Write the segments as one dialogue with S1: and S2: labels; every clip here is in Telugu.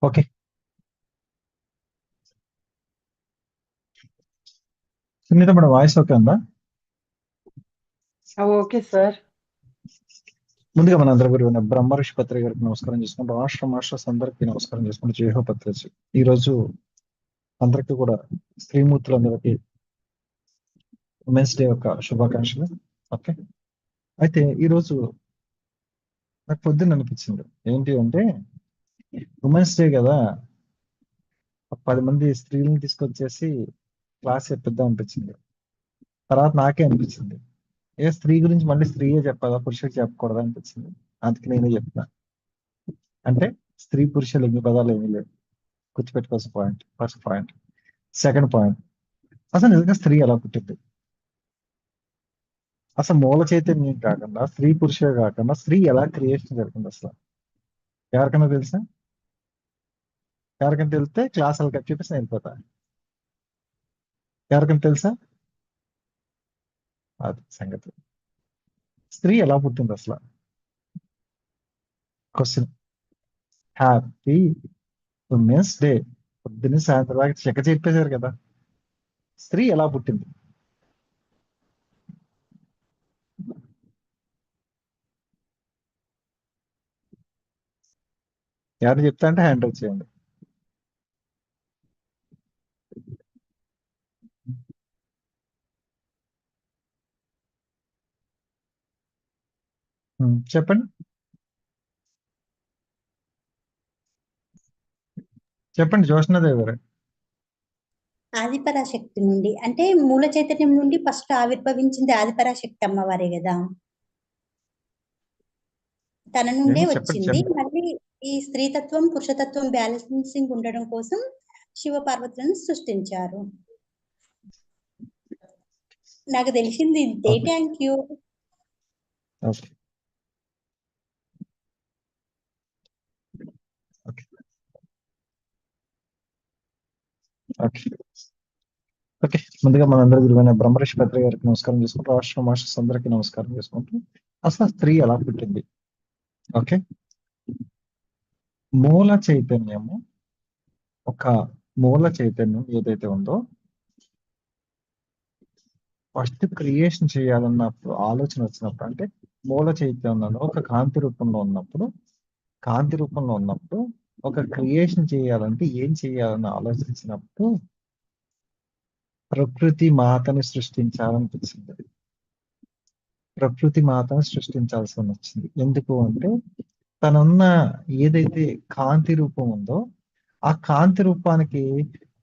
S1: ఓకే. సునీత మన వాయిస్ ఓకే ఉందా?
S2: Okay sir.
S1: ముందుగా మన అందరి గురువు బ్రహ్మ ఋషి పత్రి గారికి నమస్కారం చేసుకుంటూ రాష్ట్ర మాస్టర్స్ అందరికీ నమస్కారం చేసుకుంటూ జయహో పత్రిజీ. ఈ రోజు అందరికీ కూడా స్త్రీమూర్తులందరికీ ఉమెన్స్ డే యొక్క శుభాకాంక్షలు. ఓకే. అయితే ఈ రోజు నాకు పొద్దున్న అనిపించింది ఏంటి అంటే ఉమెన్స్ డే కదా, 10 మంది స్త్రీలను తీసుకొచ్చేసి క్లాస్ చెప్పిద్దాం అనిపించింది. తర్వాత నాకే అనిపించింది స్త్రీ గురించి మళ్ళీ స్త్రీయే చెప్పాలా, పురుషుడికి చెప్పకూడదా అనిపించింది. అందుకే నేనే చెప్తున్నా. అంటే స్త్రీ పురుషులు ఎన్ని పదాలు ఏమీ లేవు. గుర్తుపెట్టుకోవాల్సిన point, first point. Second point, అసలు నిజంగా స్త్రీ ఎలా పుట్టింది? అసలు మూల చైతన్యం కాకుండా, స్త్రీ పురుషుడు కాకుండా స్త్రీ ఎలా క్రియేషన్ జరిగింది అసలు? ఎవరికైనా తెలుసా? ఎవరికైనా తెలిస్తే క్లాస్ అలా కట్ చెప్పేసి వెళ్ళిపోతా. ఎవరికైనా తెలుసా? అది సంగతి. స్త్రీ ఎలా పుట్టింది అసలు? క్వశ్చన్. Happy women's day. పొద్దున్న సాయంత్రం దాకా చెక్క చెప్పేశారు కదా. స్త్రీ ఎలా పుట్టింది? ఎవరు చెప్తా అంటే హ్యాండ్ రైజ్ చేయండి. చెప్పండి. చెప్పండి జోష్నాదేవి గారు.
S3: ఆదిపరాశక్తి నుండి, అంటే మూల చైతన్యం నుండి ఫస్ట్ ఆవిర్భవించింది ఆదిపరాశక్తి అమ్మవారే కదా. తన నుండే
S1: ఏంటి చెప్పండి
S3: వచ్చింది.
S1: చెప్పండి.
S3: మళ్ళీ ఈ స్త్రీతత్వం పురుషతత్వం బ్యాలెన్సింగ్ ఉండడం కోసం శివ పార్వతులను సృష్టించారు. నాకు తెలిసింది ఇంతే.
S1: Okay.
S3: Thank you.
S1: Okay. Okay. Okay. Okay. ముందుగా మనందరి గురువైన బ్రహ్మర్షి పత్రి గారికి నమస్కారం చేసుకుంటూ రాష్ట్ర మాస్టర్స్ అందరికీ నమస్కారం చేసుకుంటూ అసలు స్త్రీ ఎలా పుట్టింది? ఓకే. మూల చైతన్యము, ఒక మూల చైతన్యం ఏదైతే ఉందో ఫస్ట్ క్రియేషన్ చేయాలన్నప్పుడు, ఆలోచన వచ్చినప్పుడు, అంటే మూల చైతన్యంలో ఒక కాంతి రూపంలో ఉన్నప్పుడు, ఒక క్రియేషన్ చేయాలంటే ఏం చేయాలని ఆలోచించినప్పుడు ప్రకృతి మాతని సృష్టించాలనిపించింది. ప్రకృతి మాతను సృష్టించాల్సి వచ్చింది. ఎందుకు అంటే తనున్న ఏదైతే కాంతి రూపం ఉందో ఆ కాంతి రూపానికి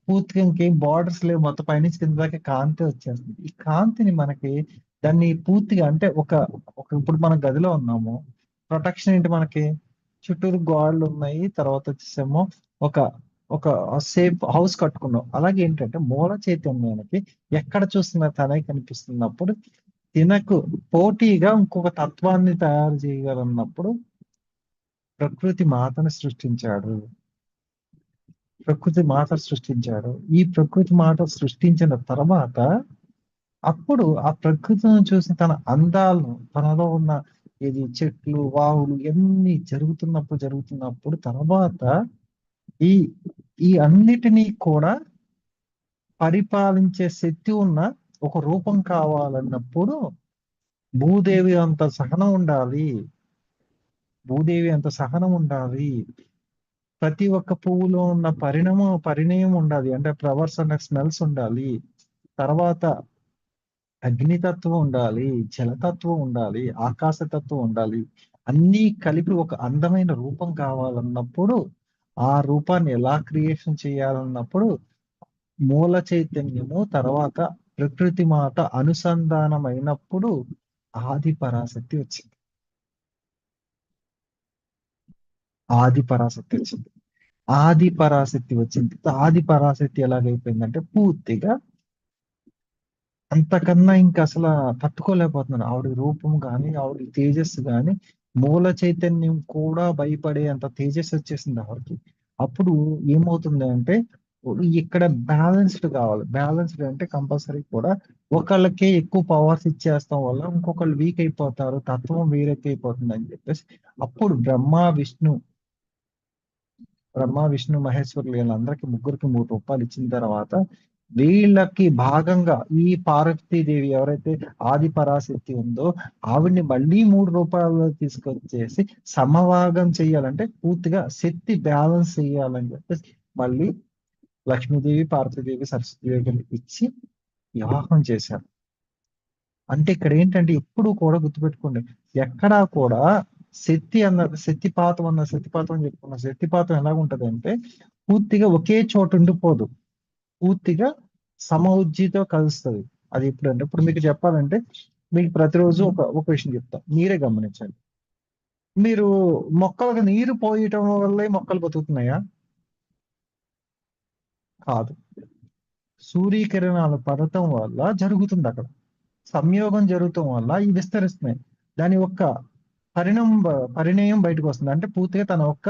S1: పూర్తిగా ఇంకేం బార్డర్స్ లేవు. మొత్తం పైనుంచి కింద దాకా కాంతి వచ్చేస్తుంది. ఈ కాంతిని మనకి దాన్ని పూర్తిగా అంటే ఒక ఒక ఇప్పుడు మన గదిలో ఉన్నాము. ప్రొటెక్షన్ ఏంటి మనకి? చుట్టూరు గోడలు ఉన్నాయి. తర్వాత వచ్చేసేమో ఒక ఒక సేఫ్ హౌస్ కట్టుకున్నాం. అలాగే ఏంటంటే మూల చైతన్యానికి ఎక్కడ చూస్తున్నా తనే కనిపిస్తున్నప్పుడు తినకు పోటీగా ఇంకొక తత్వాన్ని తయారు చేయగలన్నప్పుడు ప్రకృతి మాతను సృష్టించాడు. ఈ ప్రకృతి మాత సృష్టించిన తర్వాత అప్పుడు ఆ ప్రకృతిని చూసి తన అందాలను, తనలో ఉన్న ఇది చెట్లు వాగులు ఎన్ని జరుగుతున్నప్పుడు తర్వాత ఈ ఈ అన్నిటినీ కూడా పరిపాలించే శక్తి ఉన్న ఒక రూపం కావాలన్నప్పుడు భూదేవి అంత సహనం ఉండాలి. ప్రతి ఒక్క పువ్వులో ఉన్న పరిణయం ఉండాలి. అంటే ఫ్లవర్స్ అనే స్మెల్స్ ఉండాలి. తర్వాత అగ్నితత్వం ఉండాలి, జలతత్వం ఉండాలి, ఆకాశతత్వం ఉండాలి. అన్నీ కలిపి ఒక అందమైన రూపం కావాలన్నప్పుడు ఆ రూపాన్ని ఎలా క్రియేషన్ చేయాలన్నప్పుడు మూల చైతన్యము తర్వాత ప్రకృతి మాత అనుసంధానమైనప్పుడు ఆది పరాశక్తి వచ్చింది. ఆది పరాశక్తి వచ్చింది. ఆది పరాశక్తి ఎలాగైపోయిందంటే పూర్తిగా అంతకన్నా ఇంకా అసలు తట్టుకోలేకపోతున్నాను. ఆవిడ రూపం కానీ, ఆవిడ తేజస్సు కానీ, మూల చైతన్యం కూడా భయపడే అంత తేజస్సు వచ్చేసింది ఆవిడకి. అప్పుడు ఏమవుతుంది అంటే ఇక్కడ బ్యాలెన్స్డ్ కావాలి. బ్యాలెన్స్డ్ అంటే కంపల్సరీ కూడా ఒకళ్ళకే ఎక్కువ పవర్స్ ఇచ్చేస్తాం వల్ల ఇంకొకళ్ళు వీక్ అయిపోతారు, తత్వం వేరెక్కి అయిపోతుంది అని చెప్పేసి అప్పుడు బ్రహ్మ విష్ణు బ్రహ్మ విష్ణు మహేశ్వరులు వీళ్ళందరికీ ముగ్గురికి ₹3 ఇచ్చిన తర్వాత వీళ్ళకి భాగంగా ఈ పార్వతీదేవి ఎవరైతే ఆది పరాశక్తి ఉందో ఆవిడ్ని మళ్ళీ ₹3 తీసుకొచ్చేసి సమభాగం చేయాలంటే పూర్తిగా శక్తి బ్యాలెన్స్ చేయాలని చెప్పేసి మళ్ళీ లక్ష్మీదేవి పార్వతీదేవి సరస్వతీదేవి ఇచ్చి వివాహం చేశారు. అంటే ఇక్కడ ఏంటంటే ఎప్పుడు కూడా గుర్తుపెట్టుకోండి, ఎక్కడా కూడా శక్తిపాతం అని చెప్పుకున్న శక్తిపాతం ఎలా ఉంటది అంటే పూర్తిగా ఒకే చోట ఉండిపోదు, పూర్తిగా సమఉజ్జితో కలుస్తుంది. అది ఎప్పుడంటే ఇప్పుడు మీకు చెప్పాలంటే మీకు ప్రతిరోజు ఒక విషయం చెప్తా, మీరే గమనించండి. మీరు మొక్కలకు నీరు పోయటం వల్లే మొక్కలు బతుకుతున్నాయా? కాదు. సూర్యకిరణాలు పడటం వల్ల జరుగుతుంది, అక్కడ సంయోగం జరుగుతాం వల్ల ఇవి విస్తరిస్తున్నాయి. దాని యొక్క పరిణయం బయటకు వస్తుంది, అంటే పూర్తిగా తన యొక్క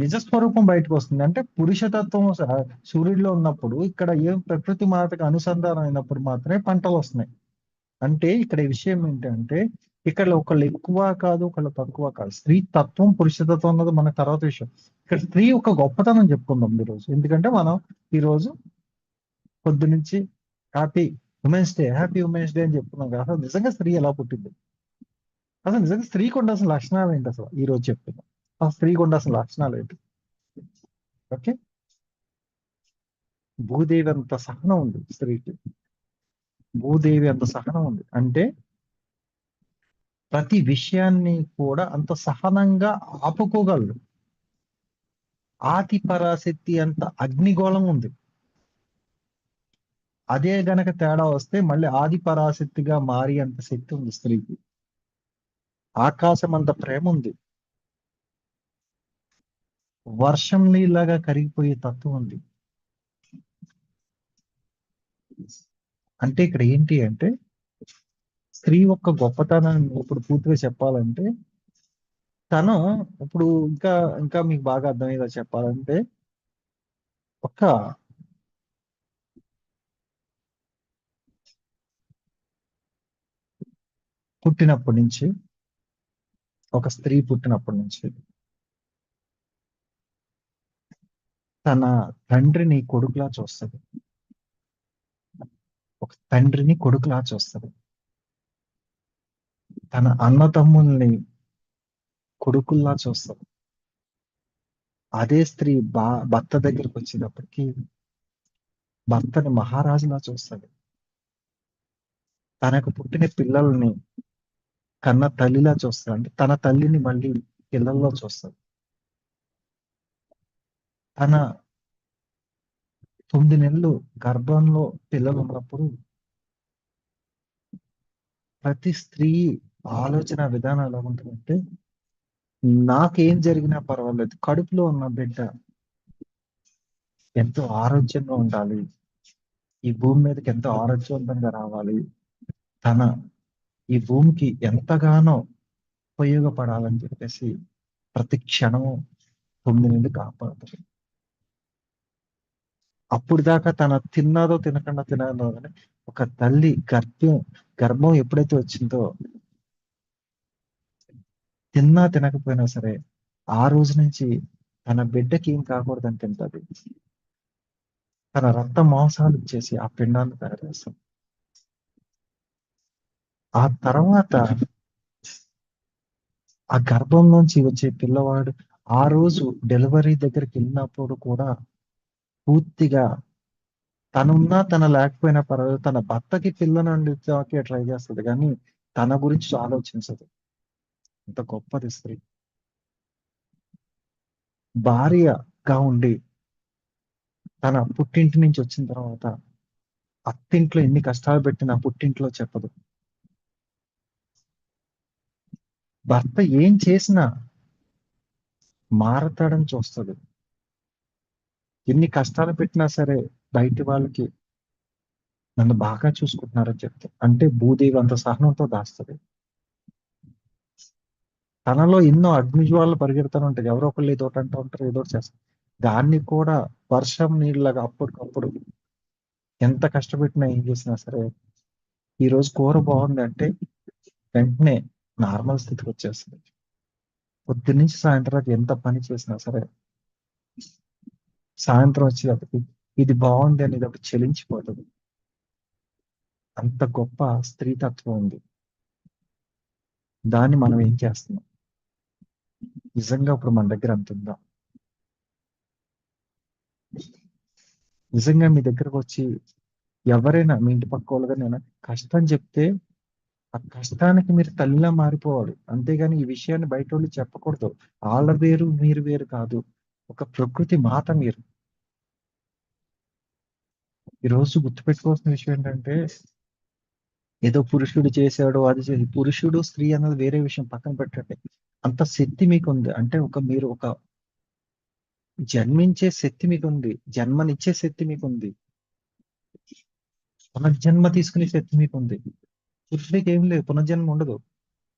S1: నిజస్వరూపం బయటకు వస్తుంది. అంటే పురుషతత్వం సూర్యుడిలో ఉన్నప్పుడు ఇక్కడ ఏం ప్రకృతి మాతకు అనుసంధానం అయినప్పుడు మాత్రమే పంటలు వస్తున్నాయి. అంటే ఇక్కడ ఈ విషయం ఏంటంటే ఇక్కడ ఒకళ్ళు ఎక్కువ కాదు, ఒకళ్ళు తక్కువ కాదు. స్త్రీ తత్వం పురుషతత్వం అన్నది మన తర్వాత విషయం. ఇక్కడ స్త్రీ ఒక గొప్పతనం చెప్పుకుందాం ఈరోజు. ఎందుకంటే మనం ఈరోజు పొద్దు నుంచి హ్యాపీ ఉమెన్స్ డే అని చెప్పుకున్నాం కదా. అసలు నిజంగా స్త్రీ ఎలా పుట్టింది, అసలు నిజంగా స్త్రీకి ఉండాల్సిన లక్షణాలు ఏంటి, అసలు ఈ రోజు చెప్తున్నాం. ఆ స్త్రీకి ఉండాల్సిన లక్షణాలు ఏంటి? ఓకే, భూదేవి అంత సహనం ఉంది స్త్రీకి. భూదేవి అంత సహనం ఉంది అంటే ప్రతి విషయాన్ని కూడా అంత సహనంగా ఆపుకోగలరు. ఆది పరాశక్తి అంత అగ్నిగోళం ఉంది. అదే గనక తేడా వస్తే మళ్ళీ ఆది పరాశక్తిగా మారి అంత శక్తి ఉంది స్త్రీకి. ఆకాశం అంత ప్రేమ ఉంది. వర్షం నీళ్ళగా కరిగిపోయే తత్వం ఉంది. అంటే ఇక్కడ ఏంటి అంటే స్త్రీ యొక్క గొప్పతనాన్ని ఇప్పుడు పూర్తిగా చెప్పాలంటే తను ఇప్పుడు ఇంకా ఇంకా మీకు బాగా అర్థమయ్యేలా చెప్పాలంటే ఒక పుట్టినప్పటి నుంచి ఒక స్త్రీ పుట్టినప్పటి నుంచి తన తండ్రిని కొడుకులా చూస్తుంది. ఒక తండ్రిని కొడుకులా చూస్తుంది. తన అన్నతమ్ముల్ని కొడుకుల్లా చూస్తుంది. అదే స్త్రీ భర్త దగ్గరికి వచ్చేటప్పటికి భర్తని మహారాజులా చూస్తుంది. తనకు పుట్టిన పిల్లల్ని కన్న తల్లిలా చూస్తుంది. అంటే తన తల్లిని మళ్ళీ పిల్లల్లో చూస్తుంది. తన 9 నెలలు గర్భంలో పిల్లలు ఉన్నప్పుడు ప్రతి స్త్రీ ఆలోచన విధానం ఎలా ఉంటుందంటే నాకేం జరిగినా పర్వాలేదు, కడుపులో ఉన్న బిడ్డ ఎంతో ఆరోగ్యంగా ఉండాలి, ఈ భూమి మీదకి ఎంతో ఆరోగ్యవంతంగా రావాలి, తన ఈ భూమికి ఎంతగానో ఉపయోగపడాలని చెప్పేసి ప్రతి క్షణము 9 నెలలు కాపాడుతుంది. అప్పుడు దాకా తన తిన్నదో తినదో కానీ ఒక తల్లి గర్భం ఎప్పుడైతే వచ్చిందో తిన్నా తినకపోయినా సరే ఆ రోజు నుంచి తన బిడ్డకి ఏం కాకూడదని తింటది. తన రక్త మాంసాలు ఇచ్చేసి ఆ పిండాన్ని తయారు చేస్తుంది. ఆ తర్వాత ఆ గర్భం నుంచి వచ్చే పిల్లవాడు ఆ రోజు డెలివరీ దగ్గరికి వెళ్ళినప్పుడు కూడా పూర్తిగా తనున్నా తన లేకపోయినా పర్వాలేదు, తన భర్తకి పిల్లని ట్రై చేస్తుంది కానీ తన గురించి ఆలోచించదు. అంత గొప్పది స్త్రీ. భార్యగా ఉండి తన పుట్టింటి నుంచి వచ్చిన తర్వాత అత్తింట్లో ఎన్ని కష్టాలు పెట్టినా పుట్టింట్లో చెప్పదు. భర్త ఏం చేసినా మారతాడని చూస్తుంది. ఎన్ని కష్టాలు పెట్టినా సరే బయటి వాళ్ళకి నన్ను బాగా చూసుకుంటున్నారని చెప్తే అంటే భూదేవి అంత సహనంతో దాస్తుంది. తనలో ఎన్నో అగ్నిజ్వాలలు పరిగెడతాను ఉంటాయి, ఎవరో ఒకళ్ళు ఏదో ఒకటి అంటూ ఉంటారు, ఏదో ఒకటి చేస్తారు. దాన్ని కూడా వర్షం నీళ్ళగా అప్పటికప్పుడు ఎంత కష్టపెట్టినా ఏం చేసినా సరే ఈ రోజు కూర బాగుంది అంటే వెంటనే నార్మల్ స్థితికి వచ్చేస్తుంది. పొద్దున్నుంచి సాయంత్రం ఎంత పని చేసినా సరే సాయంత్రం వచ్చేటప్పటికి ఇది బాగుంది అనేది అప్పుడు చెలించిపోతుంది. అంత గొప్ప స్త్రీతత్వం ఉంది. దాన్ని మనం ఏం చేస్తున్నాం? నిజంగా ఇప్పుడు మన దగ్గర అంత ఉందా? నిజంగా మీ దగ్గరకు వచ్చి ఎవరైనా మీ ఇంటి పక్క వాళ్ళుగా నేను కష్టం చెప్తే ఆ కష్టానికి మీరు తల్లిలా మారిపోవాలి. అంతేగాని ఈ విషయాన్ని బయట వాళ్ళు చెప్పకూడదు. వాళ్ళ వేరు మీరు వేరు కాదు. ఒక ప్రకృతి మాత మీరు. ఈ రోజు గుర్తుపెట్టుకోవాల్సిన విషయం ఏంటంటే ఏదో పురుషుడు చేశాడు అది చేసి పురుషుడు స్త్రీ అన్నది వేరే విషయం పక్కన పెట్టండి. అంత శక్తి మీకు ఉంది. అంటే మీరు ఒక జన్మించే శక్తి మీకు ఉంది. జన్మనిచ్చే శక్తి మీకు ఉంది. పునర్జన్మ తీసుకునే శక్తి మీకు ఉంది. పురుషుడికి ఏం లేదు, పునర్జన్మ ఉండదు.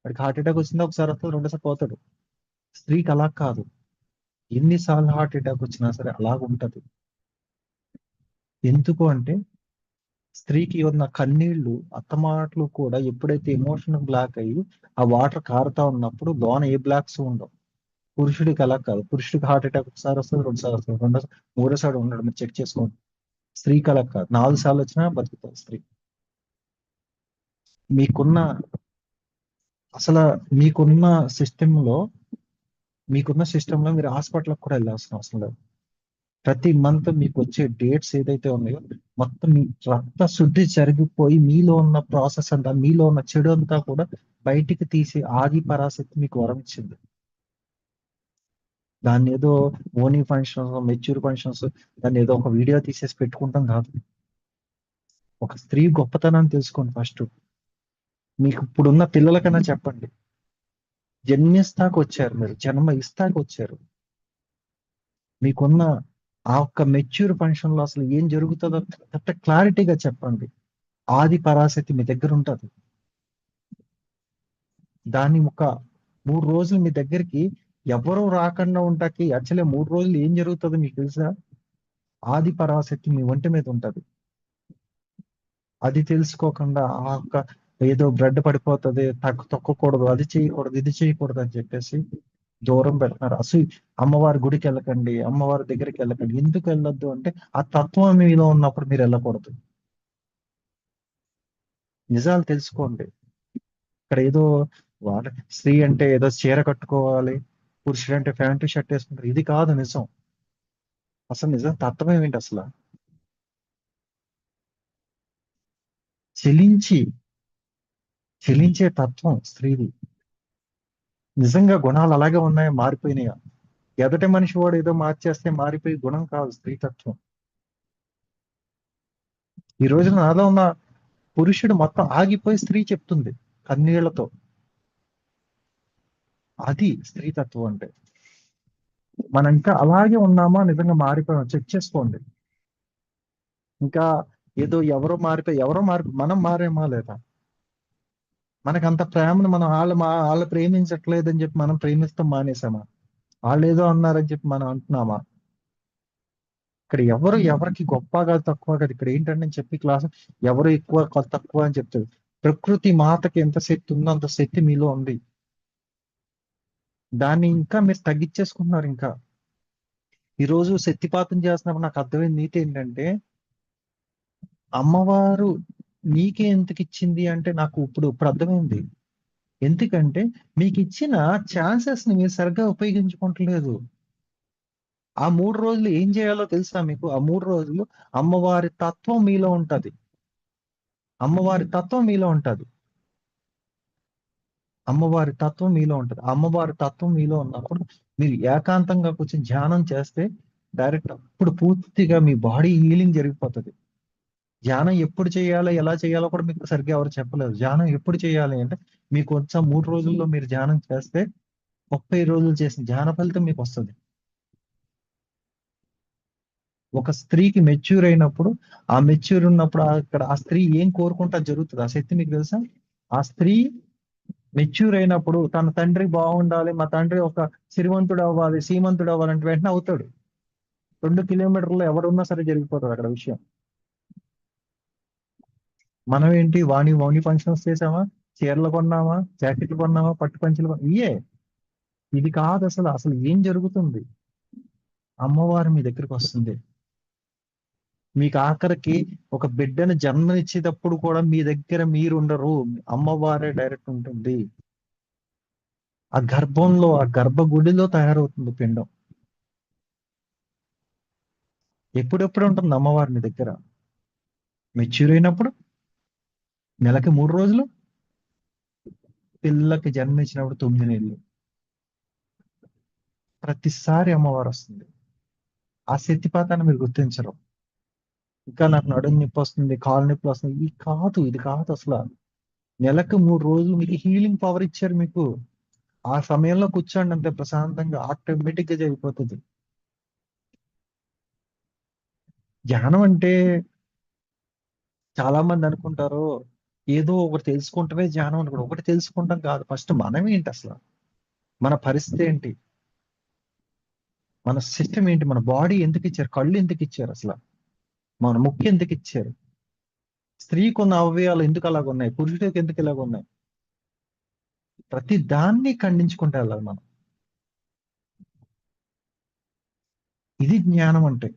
S1: వాడికి హార్ట్ అటాక్ వచ్చిందా ఒకసారి వస్తుంది, రెండోసారి పోతాడు. స్త్రీకి అలా కాదు. ఎన్నిసార్లు హార్ట్ అటాక్ వచ్చినా సరే అలాగ ఉంటది. ఎందుకు అంటే స్త్రీకి ఉన్న కన్నీళ్లు అత్తమాటలు కూడా ఎప్పుడైతే ఎమోషన్ బ్లాక్ అయ్యి ఆ వాటర్ కారుతా ఉన్నప్పుడు లోన ఏ బ్లాక్స్ ఉండవు. పురుషుడికి అలా కాదు. పురుషుడికి హార్ట్ అటాక్ ఒకసారి వస్తుంది, రెండుసార్లు వస్తుంది, రెండోసారి మూడోసారి ఉండడు. మీరు చెక్ చేసుకోండి. స్త్రీకి అలా కాదు, 4 సార్లు వచ్చినా బతుకుతుంది స్త్రీ. మీకున్న అసలు మీకున్న సిస్టమ్ లో మీకున్న సిస్టమ్ లో మీరు హాస్పిటల్కి కూడా వెళ్ళాల్సిన అవసరం లేదు. ప్రతి మంత్ మీకు వచ్చే డేట్స్ ఏదైతే ఉన్నాయో మొత్తం మీ రక్త శుద్ధి జరిగిపోయి మీలో ఉన్న ప్రాసెస్ అంతా, మీలో ఉన్న చెడు అంతా కూడా బయటికి తీసి ఆది పరాశక్తి మీకు వరం ఇచ్చింది. దాన్ని ఏదో ఓనీ ఫంక్షన్స్, మెచ్యూర్ ఫంక్షన్స్, దాన్ని ఏదో ఒక వీడియో తీసేసి పెట్టుకుంటాం కాదు. ఒక స్త్రీ గొప్పతనాన్ని తెలుసుకోండి ఫస్ట్. మీకు ఇప్పుడున్న పిల్లలకన్నా చెప్పండి. జన్మిస్తాక వచ్చారు, మీరు జన్మ ఇస్తాక వచ్చారు. మీకున్న ఆ ఒక్క మెచ్యూర్ ఫంక్షన్ లో అసలు ఏం జరుగుతుందో క్లారిటీగా చెప్పండి. ఆది పరాశక్తి మీ దగ్గర ఉంటుంది. దాన్ని ఒక 3 రోజులు మీ దగ్గరికి ఎవరూ రాకుండా ఉంటాకి యాక్చువల్లీ 3 రోజులు ఏం జరుగుతుందో మీకు తెలుసా? ఆది పరాశక్తి మీ ఒంటి మీద ఉంటది. అది తెలుసుకోకుండా ఆ ఒక్క ఏదో బ్లడ్ పడిపోతుంది, తొక్కకూడదు, అది చేయకూడదు, ఇది చేయకూడదు అని చెప్పేసి దూరం పెడుతున్నారు. అసలు అమ్మవారి గుడికి వెళ్ళకండి, అమ్మవారి దగ్గరికి వెళ్ళకండి. ఎందుకు వెళ్ళొద్దు అంటే ఆ తత్వం మీలో ఉన్నప్పుడు మీరు వెళ్ళకూడదు. నిజాలు తెలుసుకోండి. ఇక్కడ ఏదో వాళ్ళ స్త్రీ అంటే ఏదో చీర కట్టుకోవాలి, పురుషుడు అంటే ప్యాంటు షర్ట్ వేసుకుంటారు. ఇది కాదు నిజం. అసలు నిజం తత్వం ఏమిటి అసలు? చెలించి చెలించే తత్వం స్త్రీది. నిజంగా గుణాలు అలాగే ఉన్నాయా, మారిపోయినాయా? ఎదటి మనిషి వాడు ఏదో మార్చేస్తే మారిపోయి గుణం కాదు స్త్రీతత్వం. ఈ రోజున నాలో ఉన్న పురుషుడు మొత్తం ఆగిపోయి స్త్రీ చెప్తుంది కన్నీళ్లతో. అది స్త్రీతత్వం అంటే. మనం ఇంకా అలాగే ఉన్నామా, నిజంగా మారిపోయామా చెక్ చేసుకోండి. ఇంకా ఏదో ఎవరో మనం మారేమా లేదా? మనకు అంత ప్రేమను మనం వాళ్ళు ప్రేమించట్లేదని చెప్పి మనం ప్రేమిస్తాం మానేసామా? వాళ్ళు ఏదో అన్నారని చెప్పి మనం అంటున్నామా? ఇక్కడ ఎవరికి గొప్ప కాదు తక్కువ కాదు. ఇక్కడ ఏంటంటే నేను చెప్పి క్లాస్ ఎవరు ఎక్కువ తక్కువ అని చెప్తారు. ప్రకృతి మాతకి ఎంత శక్తి ఉందో అంత శక్తి మీలో ఉంది. దాన్ని ఇంకా మీరు తగ్గించేసుకుంటున్నారు. ఇంకా ఈ రోజు శక్తిపాతం చేస్తున్నప్పుడు నాకు అర్థమైన నీతి ఏంటంటే అమ్మవారు నీకే ఎందుకు ఇచ్చింది అంటే నాకు ఇప్పుడు అర్థమైంది. ఎందుకంటే మీకు ఇచ్చిన ఛాన్సెస్ ని మీరు సరిగ్గా ఉపయోగించుకోవట్లేదు. ఆ 3 రోజులు ఏం చేయాలో తెలుసా మీకు? ఆ 3 రోజులు అమ్మవారి తత్వం మీలో ఉంటది. అమ్మవారి తత్వం మీలో ఉంటది. అమ్మవారి తత్వం మీలో ఉంటది. అమ్మవారి తత్వం మీలో ఉన్నప్పుడు మీరు ఏకాంతంగా కూర్చొని ధ్యానం చేస్తే డైరెక్ట్ అప్పుడు పూర్తిగా మీ బాడీ హీలింగ్ జరిగిపోతుంది. ధ్యానం ఎప్పుడు చేయాలో ఎలా చేయాలో కూడా మీకు సరిగ్గా ఎవరు చెప్పలేదు. ధ్యానం ఎప్పుడు చేయాలి అంటే మీకు వచ్చే 3 రోజుల్లో మీరు ధ్యానం చేస్తే 30 రోజులు చేసిన ధ్యాన ఫలితం మీకు వస్తుంది. ఒక స్త్రీకి మెచ్యూర్ అయినప్పుడు ఆ మెచ్యూర్ ఉన్నప్పుడు అక్కడ ఆ స్త్రీ ఏం కోరుకుంటా జరుగుతుంది. ఆ శక్తి మీకు తెలుసా? ఆ స్త్రీ మెచ్యూర్ అయినప్పుడు తన తండ్రి బాగుండాలి, మా తండ్రి ఒక సిరివంతుడు అవ్వాలి, సీమంతుడు అవ్వాలంటే వెంటనే అవుతాడు. 2 కిలోమీటర్లు ఎవరున్నా సరే జరిగిపోతుంది అక్కడ విషయం. మనం ఏంటి వాణి వాణి ఫంక్షన్స్ చేసామా, చీరలు కొన్నామా, జాకెట్లు కొన్నామా, పట్టు పంచలు ఇయే. ఇది కాదు అసలు. అసలు ఏం జరుగుతుంది? అమ్మవారు మీ దగ్గరికి వస్తుంది. మీకు ఆఖరికి ఒక బిడ్డను జన్మనిచ్చేటప్పుడు కూడా మీ దగ్గర మీరు ఉండరు, అమ్మవారే డైరెక్ట్ ఉంటుంది. ఆ గర్భంలో, ఆ గర్భగుడిలో తయారవుతుంది పిండం. ఎప్పుడెప్పుడు ఉంటుంది అమ్మవారు మీ దగ్గర? మెచ్యూర్ అయినప్పుడు, నెలకి 3 రోజులు, పిల్లకి జన్మించినప్పుడు 9 నెలలు. ప్రతిసారి అమ్మవారు వస్తుంది. ఆ శక్తిపాతాన్ని మీరు గుర్తించరు. ఇంకా నాకు నడుము నొప్పి వస్తుంది, కాలు నొప్పి వస్తుంది, ఇది కాదు అసలు. నెలకు 3 రోజులు మీకు హీలింగ్ పవర్ ఇచ్చారు మీకు. ఆ సమయంలో కూర్చోండి అంతే ప్రశాంతంగా, ఆటోమేటిక్ గా జరిగిపోతుంది. ధ్యానం అంటే చాలా మంది అనుకుంటారు ఏదో ఒకటి తెలుసుకుంటమే ధ్యానం అనుకుంటారు. ఒకటి తెలుసుకుంటాం కాదు, ఫస్ట్ మనం ఏంటి అసలు, మన పరిస్థితి ఏంటి, మన సిస్టమ్ ఏంటి, మన బాడీ ఎందుకు ఇచ్చారు, కళ్ళు ఎందుకు ఇచ్చారు అసలు, మన ముక్కు ఎందుకు ఇచ్చారు, స్త్రీకి ఉన్న అవయవాలు ఎందుకు అలాగ ఉన్నాయి, పురుషుడికి ఎందుకు ఇలాగ ఉన్నాయి, ప్రతి దాన్ని ఖండించుకుంటే వెళ్ళాలి మనం. ఇది జ్ఞానం అంటే.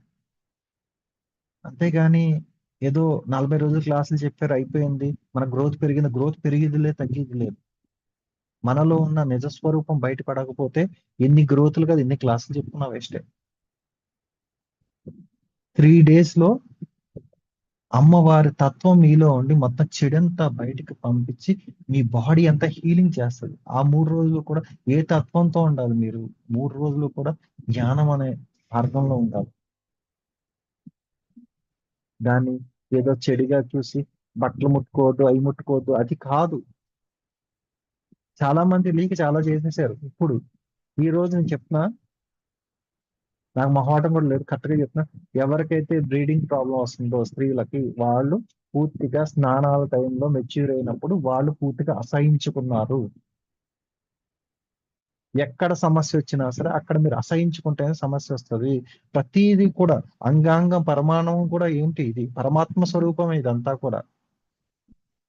S1: అంతేగాని ఏదో 40 రోజులు క్లాసులు చెప్పారు అయిపోయింది, మన గ్రోత్ పెరిగింది, గ్రోత్ పెరిగింది లేదు, తగ్గింది లేదు. మనలో ఉన్న నిజస్వరూపం బయటపడకపోతే ఎన్ని గ్రోతులు కాదు, ఎన్ని క్లాసులు చెప్పుకున్నా వేస్టే. 3 days లో అమ్మవారి తత్వం మీలో ఉండి మొత్తం చెడంతా బయటికి పంపించి మీ బాడీ అంతా హీలింగ్ చేస్తుంది. ఆ 3 రోజులు కూడా ఏ తత్వంతో ఉండాలి మీరు? 3 రోజులు కూడా జ్ఞానం అనే మార్గంలో ఉండాలి. దాన్ని ఏదో చెడిగా చూసి బట్టలు ముట్టుకోవద్దు, అవి ముట్టుకోవద్దు, అది కాదు. చాలా మంది లీక్ చాలా చేసేసారు. ఇప్పుడు ఈ రోజు నేను చెప్తున్నా, నాకు మొహమాటం కూడా లేదు, కరెక్ట్ గా చెప్తున్నా. ఎవరికైతే బ్రీడింగ్ ప్రాబ్లం వస్తుందో స్త్రీలకి, వాళ్ళు పూర్తిగా స్నానాల టైంలో మెచ్యూర్ అయినప్పుడు వాళ్ళు పూర్తిగా అసహించుకున్నారు. ఎక్కడ సమస్య వచ్చినా సరే అక్కడ మీరు అసహించుకుంటేనే సమస్య వస్తుంది. ప్రతిదీ కూడా అంగాంగం పరమాణువు కూడా ఏంటి, ఇది పరమాత్మ స్వరూపం ఇదంతా కూడా.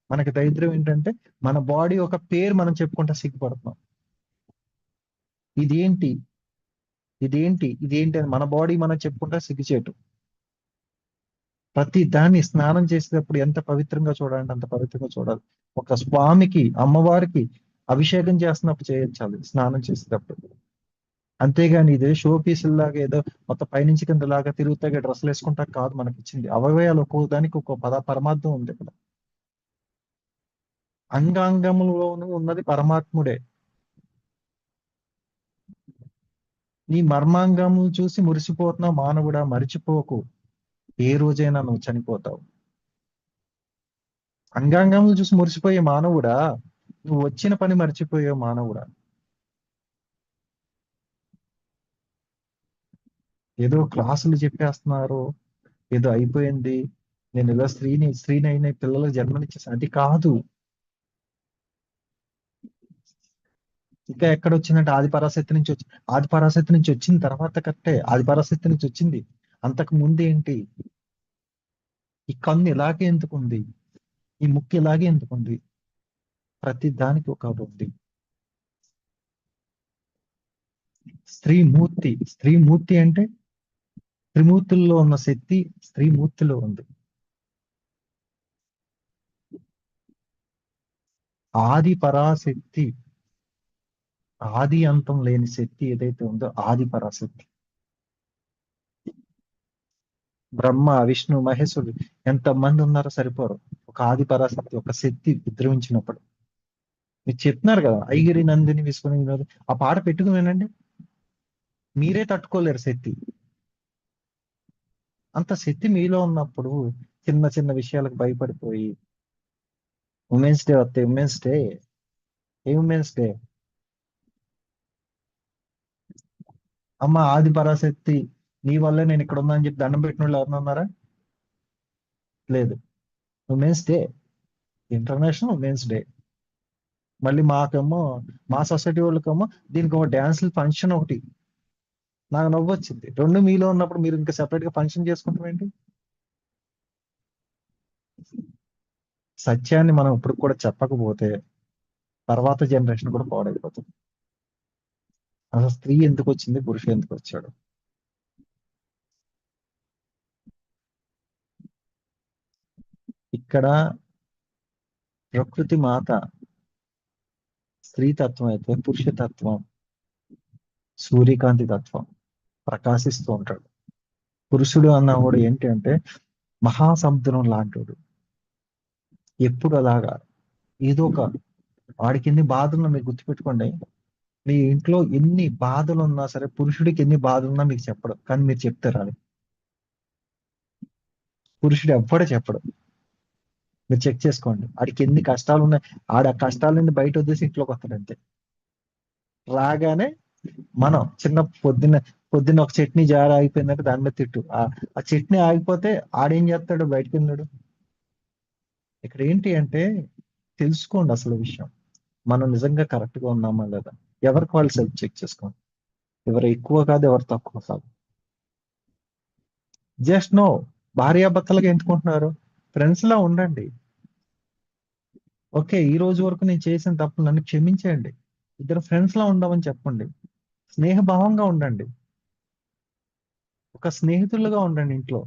S1: మనకి దరిద్రం ఏంటంటే మన బాడీ ఒక పేరు మనం చెప్పుకుంటే సిగ్గుపడుతున్నాం. ఇదేంటి, ఇదేంటి అని మన బాడీ మనం చెప్పుకుంటే సిగ్గుచేటు. ప్రతి దాన్ని స్నానం చేసేటప్పుడు ఎంత పవిత్రంగా చూడాలంటే అంత పవిత్రంగా చూడాలి. ఒక స్వామికి, అమ్మవారికి అభిషేకం చేస్తున్నప్పుడు చేయించాలి స్నానం చేసేటప్పుడు. అంతేగాని ఇదే షో పీసుల్లాగా ఏదో మొత్తం పైనుంచి కింద లాగా తిరుగుతాగా డ్రెస్సులు వేసుకుంటా కాదు మనకి ఇచ్చింది. అవయవాలు ఒక్కో దానికి ఒక్కో పరమార్థం ఉంది ఇక్కడ. అంగాంగములోనూ ఉన్నది పరమాత్ముడే. నీ మర్మాంగము చూసి మురిసిపోతున్నావు మానవుడా, మరిచిపోకు, ఏ రోజైనా నువ్వు చనిపోతావు. అంగాంగములు చూసి మురిసిపోయే మానవుడా, నువ్వు వచ్చిన పని మర్చిపోయే మానవుడా. ఏదో క్లాసులు చెప్పేస్తున్నారు, ఏదో అయిపోయింది, నేను ఏదో స్త్రీని అయిన పిల్లలకు జన్మనిచ్చేసాను, అది కాదు. ఇంకా ఎక్కడ వచ్చిందంటే ఆది పరాశక్తి నుంచి వచ్చిన తర్వాత కరెక్టే, ఆది పరాశక్తి నుంచి వచ్చింది. అంతకు ముందు ఏంటి, ఈ కన్ను ఇలాగే ఎందుకుంది, ఈ ముక్కు ఇలాగే ఎందుకుంది, ప్రతి దానికి ఒక ఉంది. స్త్రీమూర్తి అంటే త్రిమూర్తుల్లో ఉన్న శక్తి స్త్రీమూర్తిలో ఉంది. ఆది పరాశక్తి, ఆది అంతం లేని శక్తి ఏదైతే ఉందో ఆది పరాశక్తి. బ్రహ్మ విష్ణు మహేశ్వరుడు ఎంత మంది ఉన్నారో సరిపోరు ఒక ఆది పరాశక్తి, ఒక శక్తి ఉద్రవించినప్పుడు. మీరు చెప్తున్నారు కదా ఐగిరి నందిని విశ్వని వినోదం, ఆ పాట పెట్టుకుని వినండి, మీరే తట్టుకోలేరు శక్తి. అంత శక్తి మీలో ఉన్నప్పుడు చిన్న చిన్న విషయాలకు భయపడిపోయి, ఉమెన్స్ డే వస్తే ఉమెన్స్ డే, ఏ ఉమెన్స్ డే, అమ్మ ఆది పరాశక్తి నీ వల్లే నేను ఇక్కడ ఉన్నా అని చెప్పి దండం పెట్టిన వాళ్ళు ఎవరన్నా ఉన్నారా? లేదు. Women's day, international women's day. మళ్ళీ మాకేమో, మా సొసైటీ వాళ్ళకేమో దీనికి ఒక డ్యాన్స్ ఫంక్షన్ ఒకటి. నాకు నవ్వు వచ్చింది, రెండు మీలో ఉన్నప్పుడు మీరు ఇంకా సెపరేట్ గా ఫంక్షన్ చేసుకుంటాం ఏంటి? సత్యాన్ని మనం ఇప్పుడు కూడా చెప్పకపోతే తర్వాత జనరేషన్ కూడా పాడైపోతుంది. అసలు స్త్రీ ఎందుకు వచ్చింది, పురుషుడు ఎందుకు వచ్చాడు? ఇక్కడ ప్రకృతి మాత స్త్రీ తత్వం అయితే పురుష తత్వం సూర్యకాంతి తత్వం ప్రకాశిస్తూ ఉంటాడు. పురుషుడు అన్నవాడు ఏంటి అంటే మహాసముద్రం లాంటివాడు. ఎప్పుడు అలాగా ఏదో ఒక వాడికి ఎన్ని బాధలు మీరు గుర్తుపెట్టుకోండి. మీ ఇంట్లో ఎన్ని బాధలు ఉన్నా సరే పురుషుడికి ఎన్ని బాధలు ఉన్నా మీకు చెప్పడు, కానీ మీరు చెప్తారు అది. పురుషుడు ఎవ్వడే చెప్పడు. మీరు చెక్ చేసుకోండి, ఆడికి ఎన్ని కష్టాలు ఉన్నాయి, ఆడ ఆ కష్టాల నుండి బయట వదిలేసి ఇంట్లోకి వస్తాడు అంతే. రాగానే మనం చిన్న పొద్దున్న ఒక చట్నీ జార ఆగిపోయిందంటే దాని మీద తిట్టు. ఆ చట్నీ ఆగిపోతే ఆడేం చేస్తాడు, బయటకు వెళ్ళాడు. ఇక్కడ ఏంటి అంటే తెలుసుకోండి అసలు విషయం, మనం నిజంగా కరెక్ట్ గా ఉన్నామా లేదా. ఎవరికి వాళ్ళు సెల్ఫ్ చెక్ చేసుకోండి. ఎవరు ఎక్కువ కాదు, ఎవరు తక్కువ కాదు. జస్ట్ నో, భార్యాభర్తలుగా ఎంచుకుంటున్నారు, ఫ్రెండ్స్ లా ఉండండి. ఓకే, ఈ రోజు వరకు నేను చేసిన తప్పులు నన్ను క్షమించండి. ఇద్దరు ఫ్రెండ్స్ లా ఉండమని చెప్పండి. స్నేహభావంగా ఉండండి, ఒక స్నేహితులుగా ఉండండి ఇంట్లో.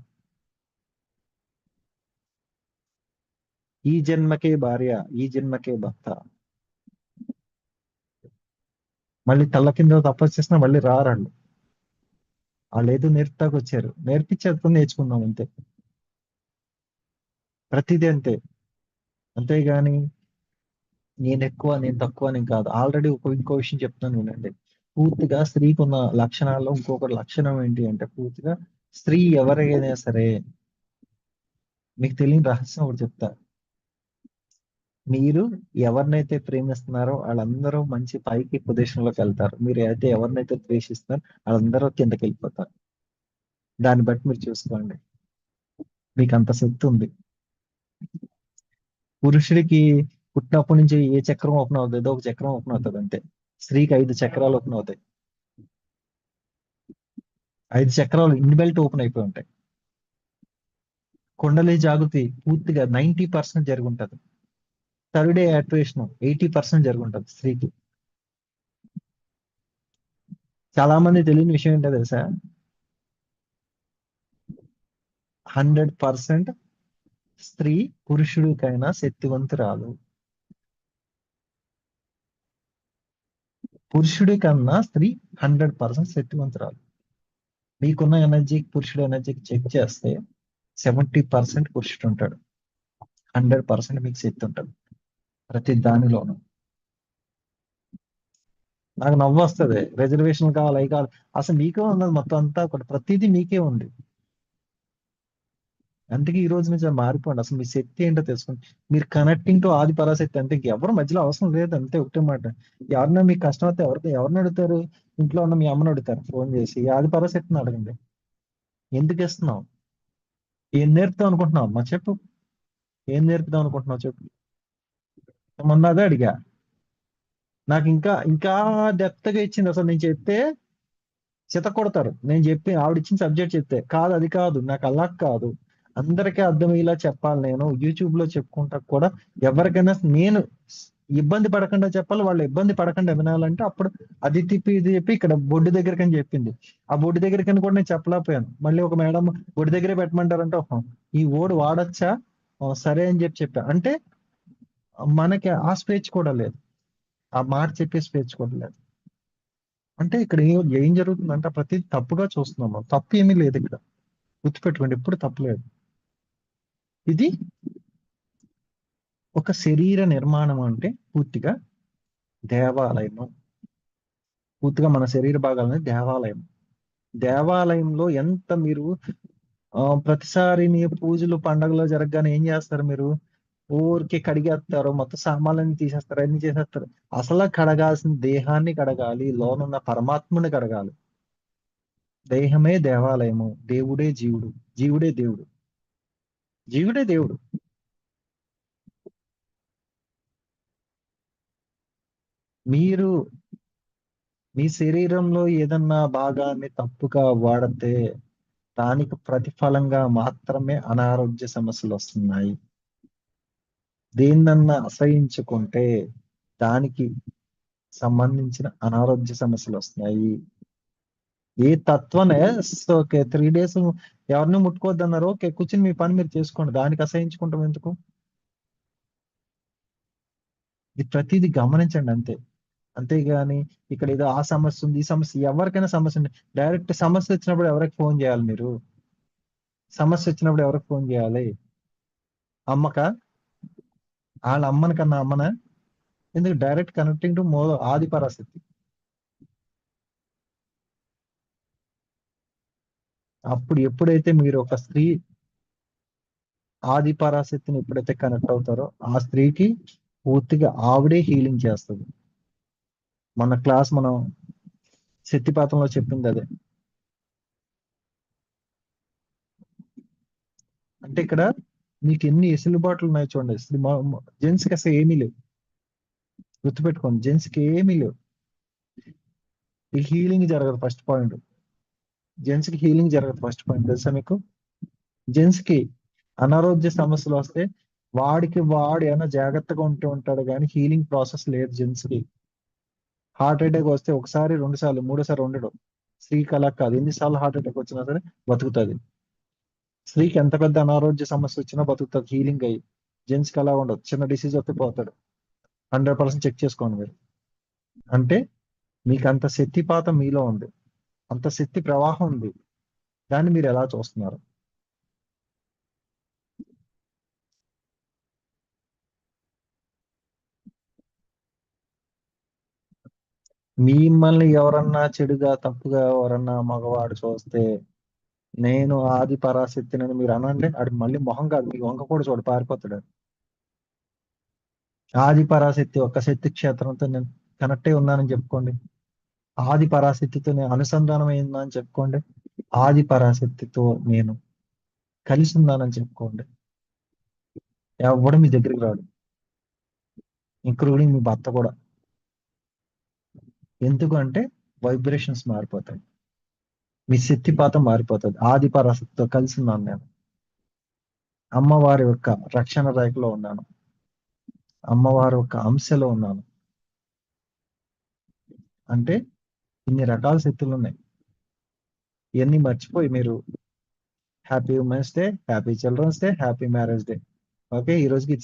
S1: ఈ జన్మకే భార్య, ఈ జన్మకే భర్త. మళ్ళీ తల్ల కింద తపస్సు చేసినా మళ్ళీ రారండి. వాళ్ళు ఏదో నేర్పుతాకు వచ్చారు, నేర్పించేది నేర్చుకుందాం అంతే. ప్రతిదీ అంతే. అంతేగాని నేను ఎక్కువ నేను తక్కువ అని కాదు. ఆల్రెడీ ఇంకో విషయం చెప్తాను వినండి. పూర్తిగా స్త్రీకి ఉన్న లక్షణాల్లో ఇంకొక లక్షణం ఏంటి అంటే, పూర్తిగా స్త్రీ ఎవరైనా సరే, మీకు తెలియని రహస్యం ఒకటి చెప్తా. మీరు ఎవరినైతే ప్రేమిస్తున్నారో వాళ్ళందరూ మంచి పైకి పొజిషన్లోకి వెళ్తారు. మీరు అయితే ఎవరినైతే ద్వేషిస్తున్నారో వాళ్ళందరూ కిందకి వెళ్ళిపోతారు. దాన్ని బట్టి మీరు చూసుకోండి, మీకు అంత శక్తి ఉంది. పురుషుడికి పుట్టినప్పటి నుంచి ఏ చక్రం ఓపెన్ అవుతుంది, ఏదో ఒక చక్రం ఓపెన్ అవుతుంది అంతే. స్త్రీకి 5 చక్రాలు ఓపెన్ అవుతాయి. 5 చక్రాలు ఇన్బెల్ట్ ఓపెన్ అయిపోయి ఉంటాయి. కుండలి జాగృతి పూర్తిగా 90% జరిగి ఉంటుంది. థర్డ్ డే యాక్టివేషన్ 80% జరిగి ఉంటుంది స్త్రీకి. చాలా మంది తెలియని విషయం ఏంటో తెలుసా, 100% స్త్రీ పురుషుడికైనా శక్తివంతురాలు. పురుషుడి కన్నా స్త్రీ 100% శక్తివంతురాలు. మీకున్న ఎనర్జీకి పురుషుడు ఎనర్జీకి చెక్ చేస్తే 70% పురుషుడు ఉంటాడు, 100% మీకు శక్తి ఉంటుంది ప్రతి దానిలోనూ. నాకు నవ్వు వస్తుంది, రిజర్వేషన్ కావాలి అవి కావాలి. అసలు మీకే ఉన్నది మొత్తం అంతా కూడా, ప్రతిదీ మీకే ఉంది. అందుకే ఈ రోజు నుంచి మారిపోండి. అసలు మీ శక్తి ఏంటో తెలుసుకోండి. మీరు కనెక్టింగ్ టు ఆది పరాశక్తి అంటే ఎవరు మధ్యలో అవసరం లేదు, అంతే ఒకటే మాట. ఎవరన్నా మీకు కష్టం అయితే ఎవరిని అడుగుతారు, ఇంట్లో ఉన్న మీ అమ్మని అడుగుతారు ఫోన్ చేసి. ఆది పరాశక్తిని అడగండి. ఎందుకు ఇస్తున్నావు, ఏం నేర్పుతావు అనుకుంటున్నావు అమ్మా చెప్పు, ఏం నేర్పుదాం అనుకుంటున్నావు చెప్పు. మొన్న అదే అడిగా, నాకు ఇంకా ఇంకా డెప్త్ గా ఇచ్చింది. అసలు నేను చెప్తే చిత కొడతారు. నేను చెప్పి ఆవిడ ఇచ్చిన సబ్జెక్ట్ చెప్తే, కాదు అది కాదు నాకు అలా కాదు, అందరికీ అర్థమయ్యేలా చెప్పాలి, నేను యూట్యూబ్ లో చెప్పుకుంటా కూడా ఎవరికైనా నేను ఇబ్బంది పడకుండా చెప్పాలి, వాళ్ళు ఇబ్బంది పడకుండా వినాలంటే అప్పుడు అది తిప్పి ఇది చెప్పి ఇక్కడ బొడ్డు దగ్గరకని చెప్పింది. ఆ బొడ్డు దగ్గరకని కూడా నేను చెప్పలేకపోయాను. మళ్ళీ ఒక మేడం బొడ్డు దగ్గరే పెట్టమంటారంటే "ఓహో, ఈ ఓడి వాడచ్చా, సరే అని చెప్పా. అంటే మనకి ఆ స్పేచ్ కూడా లేదు, ఆ మాట చెప్పే స్పేచ్ కూడా లేదు. అంటే ఇక్కడ ఏం జరుగుతుందంటే ప్రతి తప్పుగా చూస్తున్నాము, తప్పు ఏమీ లేదు ఇక్కడ. గుర్తుపెట్టుకోండి, ఎప్పుడు తప్పులేదు. ఇది ఒక శరీర నిర్మాణం అంటే పూర్తిగా దేవాలయము. పూర్తిగా మన శరీర భాగాలని దేవాలయం. దేవాలయంలో ఎంత మీరు ప్రతిసారి మీ పూజలు పండుగలు జరగగానే ఏం చేస్తారు మీరు, ఊరికి కడిగేస్తారు, మొత్తం సామాన్లన్నీ తీసేస్తారు, అన్ని చేసేస్తారు. అసలు కడగాల్సిన దేహాన్ని కడగాలి, లోనున్న పరమాత్మని కడగాలి. దేహమే దేవాలయము, దేవుడే జీవుడు, జీవుడే దేవుడు, జీవుడే దేవుడు. మీరు మీ శరీరంలో ఏదన్నా భాగాన్ని తప్పుగా వాడితే దానికి ప్రతిఫలంగా మాత్రమే అనారోగ్య సమస్యలు వస్తున్నాయి. దేన్నన్నా అసహించుకుంటే దానికి సంబంధించిన అనారోగ్య సమస్యలు వస్తున్నాయి. ఏ తత్వనే ఓకే 3 days ఎవరిని ముట్టుకోవద్దన్నారు, ఓకే కూర్చుని మీ పని మీరు చేసుకోండి, దానికి అసహించుకుంటాం ఎందుకు. ఇది ప్రతిదీ గమనించండి అంతే. అంతేగాని ఇక్కడ ఏదో ఆ సమస్య ఉంది, ఈ సమస్య, ఎవరికైనా సమస్య ఉంది. డైరెక్ట్ సమస్య వచ్చినప్పుడు ఎవరికి ఫోన్ చేయాలి మీరు? సమస్య వచ్చినప్పుడు ఎవరికి ఫోన్ చేయాలి? అమ్మక? వాళ్ళ అమ్మని కన్నా అమ్మనా? ఎందుకు? డైరెక్ట్ కనెక్టింగ్ టు ఆది పరాశక్తి. అప్పుడు ఎప్పుడైతే మీరు ఒక స్త్రీ ఆది పరాశక్తిని ఎప్పుడైతే కనెక్ట్ అవుతారో ఆ స్త్రీకి పూర్తిగా ఆవిడే హీలింగ్ చేస్తుంది. మన క్లాస్ మనం శక్తిపాతంలో చెప్పింది అదే. అంటే ఇక్కడ మీకు ఎన్ని ఎసులుబాట్లు ఉన్నాయి చూడండి. జెంట్స్ కి అసలు ఏమీ లేవు. గుర్తుపెట్టుకోండి, జెంట్స్ కి ఏమీ లేవు. ఈ హీలింగ్ జరగదు ఫస్ట్ పాయింట్. జెంట్స్ కి హీలింగ్ జరగదు ఫస్ట్ పాయింట్, తెలుసా మీకు? జెంట్స్ కి అనారోగ్య సమస్యలు వస్తే వాడికి వాడు ఏమైనా జాగ్రత్తగా ఉంటూ ఉంటాడు, కానీ హీలింగ్ ప్రాసెస్ లేదు జెంట్స్ కి. హార్ట్ అటాక్ వస్తే ఒకసారి, రెండు సార్లు, మూడోసారి ఉండడు. స్త్రీకి అలా కాదు, ఎన్నిసార్లు హార్ట్ అటాక్ వచ్చినా సరే బతుకుతుంది. స్త్రీకి ఎంత పెద్ద అనారోగ్య సమస్య వచ్చినా బతుకుతుంది హీలింగ్ అయ్యి. జెంట్స్ కి అలా ఉండదు, చిన్న డిసీజ్ వస్తే పోతాడు. 100% చెక్ చేసుకోండి మీరు. అంటే మీకు అంత శక్తిపాతం మీలో ఉంది, అంత శక్తి ప్రవాహం ఉంది. దాన్ని మీరు ఎలా చూస్తున్నారు? మిమ్మల్ని ఎవరన్నా చెడుగా, తప్పుగా ఎవరన్నా మగవాడు చూస్తే, నేను ఆది పరాశక్తిని మీరు అనండి, ఆడు మళ్ళీ మొహం కాదు మీ వంక కూడా చూడు, పారిపోతాడు. ఆది పరాశక్తి ఒక్క శక్తి క్షేత్రంతో నేను కనెక్ట్ అయి ఉన్నానని చెప్పుకోండి. ఆది పరాశక్తితో నేను అనుసంధానం అయిందా అని చెప్పుకోండి. ఆది పరాశక్తితో నేను కలిసి ఉన్నానని చెప్పుకోండి. ఎవడు మీ దగ్గరికి రాడు, ఇంక్లూడింగ్ మీ భర్త కూడా. ఎందుకు అంటే వైబ్రేషన్స్ మారిపోతాయి, మీ శక్తిపాతం మారిపోతుంది. ఆది పరాశక్తితో కలిసి ఉన్నాను నేను. అమ్మవారి యొక్క రక్షణ రేఖలో ఉన్నాను, అమ్మవారి యొక్క అంశలో ఉన్నాను. అంటే ఇన్ని రకాల శక్తులు ఉన్నాయి. ఇవన్నీ మర్చిపోయి మీరు happy women's day, happy children's day, happy marriage day. Okay, ఈ రోజుకి